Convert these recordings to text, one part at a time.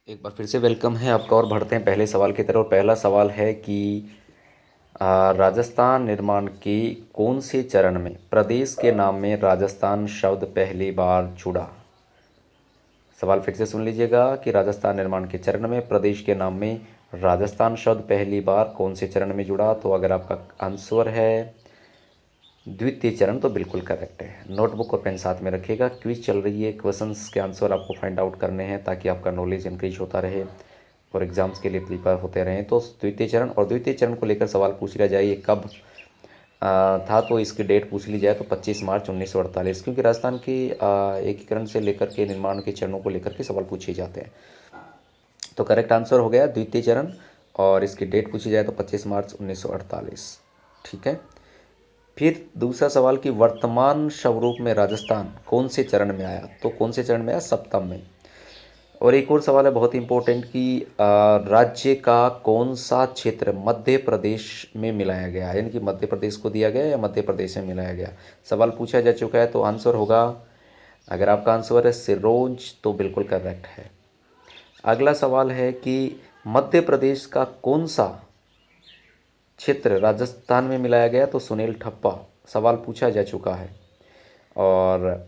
एक बार फिर से वेलकम है आपका और बढ़ते हैं पहले सवाल की तरफ। पहला सवाल है कि राजस्थान निर्माण के कौन से चरण में प्रदेश के नाम में राजस्थान शब्द पहली बार जुड़ा। सवाल फिर से सुन लीजिएगा कि राजस्थान निर्माण के चरण में प्रदेश के नाम में राजस्थान शब्द पहली बार कौन से चरण में जुड़ा। तो अगर आपका आंसर है द्वितीय चरण तो बिल्कुल करेक्ट है। नोटबुक और पेन साथ में रखिएगा, क्विज चल रही है, क्वेश्चंस के आंसर आपको फाइंड आउट करने हैं ताकि आपका नॉलेज इंक्रीज होता रहे और एग्जाम्स के लिए प्रिपेयर होते रहें। तो द्वितीय चरण को लेकर सवाल पूछ लिया जाए, ये कब था, तो इसकी डेट पूछ ली जाए तो 25 मार्च 1948, क्योंकि राजस्थान की एकीकरण से लेकर के निर्माण के चरणों को लेकर के सवाल पूछे जाते हैं। तो करेक्ट आंसर हो गया द्वितीय चरण, और इसकी डेट पूछी जाए तो 25 मार्च 1948। ठीक है। फिर दूसरा सवाल कि वर्तमान स्वरूप में राजस्थान कौन से चरण में आया। तो कौन से चरण में आया, सप्तम में। और एक और सवाल है बहुत इंपॉर्टेंट कि राज्य का कौन सा क्षेत्र मध्य प्रदेश में मिलाया गया, यानी कि मध्य प्रदेश को दिया गया या मध्य प्रदेश में मिलाया गया। सवाल पूछा जा चुका है, तो आंसर होगा, अगर आपका आंसर है सिरोंज तो बिल्कुल करेक्ट है। अगला सवाल है कि मध्य प्रदेश का कौन सा क्षेत्र राजस्थान में मिलाया गया। तो सुनील ठप्पा सवाल पूछा जा चुका है। और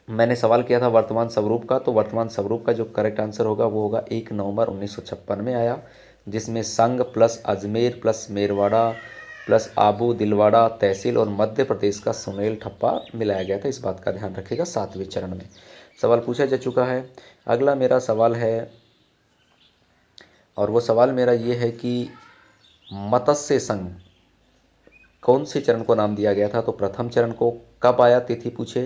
मैंने सवाल किया था वर्तमान स्वरूप का, तो वर्तमान स्वरूप का जो करेक्ट आंसर होगा वो होगा 1 नवंबर 1956 में आया, जिसमें संघ plus Ajmer plus Merwara plus Abu Dilwara तहसील और मध्य प्रदेश का सुनील ठप्पा मिलाया गया था। इस बात का ध्यान रखिएगा, 7वें चरण में सवाल पूछा जा चुका है। अगला मेरा सवाल है, और वो सवाल मेरा ये है कि मत्स्य संघ कौन से चरण को नाम दिया गया था। तो प्रथम चरण को कब आया, तिथि पूछे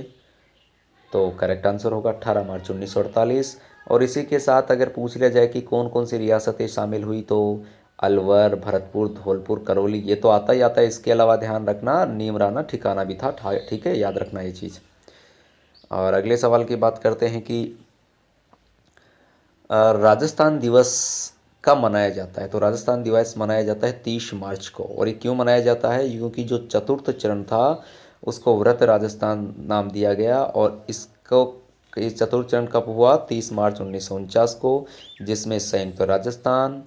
तो करेक्ट आंसर होगा 18 मार्च 1948। और इसी के साथ अगर पूछ लिया जाए कि कौन कौन सी रियासतें शामिल हुई, तो अलवर, भरतपुर, धौलपुर, करौली, ये तो आता ही आता है। इसके अलावा ध्यान रखना नीमराना ठिकाना भी था। ठीक है, याद रखना ये चीज़। और अगले सवाल की बात करते हैं कि राजस्थान दिवस कब मनाया जाता है। तो राजस्थान दिवस मनाया जाता है 30 मार्च को। और ये क्यों मनाया जाता है, क्योंकि जो चतुर्थ चरण था उसको व्रत राजस्थान नाम दिया गया, और इसको इस चतुर्थ चरण कब हुआ, 30 मार्च 1949 को, जिसमें संयुक्त राजस्थान,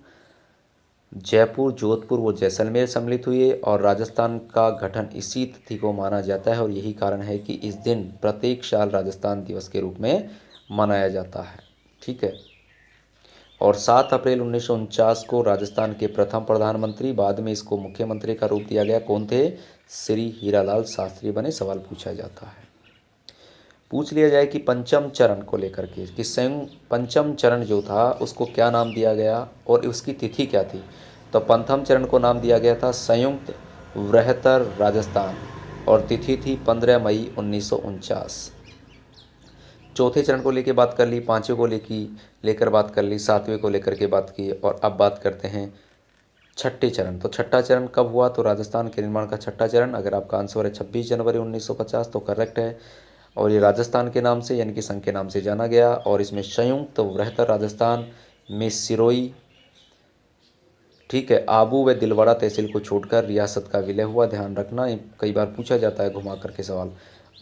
जयपुर, जोधपुर व जैसलमेर सम्मिलित हुए। और राजस्थान का गठन इसी तिथि को माना जाता है, और यही कारण है कि इस दिन प्रत्येक साल राजस्थान दिवस के रूप में मनाया जाता है। ठीक है। और 7 अप्रैल 1949 को राजस्थान के प्रथम प्रधानमंत्री, बाद में इसको मुख्यमंत्री का रूप दिया गया, कौन थे, श्री हीरालाल शास्त्री बने। सवाल पूछा जाता है। पूछ लिया जाए कि पंचम चरण को लेकर के कि संयुक्त पंचम चरण जो था उसको क्या नाम दिया गया और उसकी तिथि क्या थी। तो पंचम चरण को नाम दिया गया था संयुक्त वृहत्तर राजस्थान, और तिथि थी 15 मई 1949। चौथे चरण को लेकर बात कर ली, पाँचवें को लेकर बात कर ली, 7वें को लेकर के बात की। और अब बात करते हैं छठे चरण। तो छठा चरण कब हुआ, तो राजस्थान के निर्माण का छठा चरण, अगर आपका आंसर है 26 जनवरी 1950 तो करेक्ट है। और ये राजस्थान के नाम से यानी कि संघ के नाम से जाना गया। और इसमें संयुक्त वृहत्तर राजस्थान में सिरोही, ठीक है, आबू व दिलवाड़ा तहसील को छोड़कर रियासत का विलय हुआ। ध्यान रखना, कई बार पूछा जाता है घुमा करके सवाल।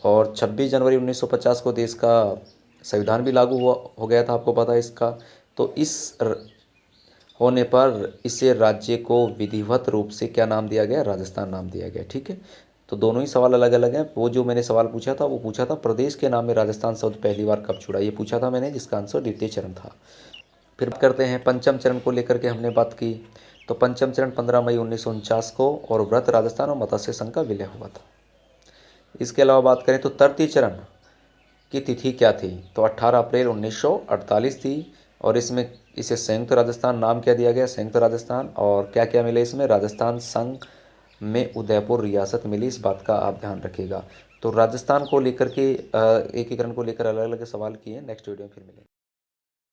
और 26 जनवरी 1950 को देश का संविधान भी लागू हुआ हो गया था, आपको पता है इसका। तो होने पर इसे राज्य को विधिवत रूप से क्या नाम दिया गया, राजस्थान नाम दिया गया। ठीक है। तो दोनों ही सवाल अलग अलग हैं। वो जो मैंने सवाल पूछा था वो पूछा था प्रदेश के नाम में राजस्थान शब्द पहली बार कब जुड़ा, ये पूछा था मैंने, जिसका आंसर द्वितीय चरण था। फिर बात करते हैं पंचम चरण को लेकर के हमने बात की। तो पंचम चरण 15 मई 1949 को, और व्रत राजस्थान और मत्स्य संघ का विलय हुआ था। इसके अलावा बात करें तो तृतीय चरण की तिथि क्या थी, तो 18 अप्रैल 1948 थी। और इसमें इसे संयुक्त राजस्थान नाम क्या दिया गया, संयुक्त राजस्थान। और क्या क्या मिले इसमें, राजस्थान संघ में उदयपुर रियासत मिली। इस बात का आप ध्यान रखिएगा। तो राजस्थान को लेकर के एकीकरण को लेकर अलग अलग सवाल किए। नेक्स्ट वीडियो में फिर मिलेंगे।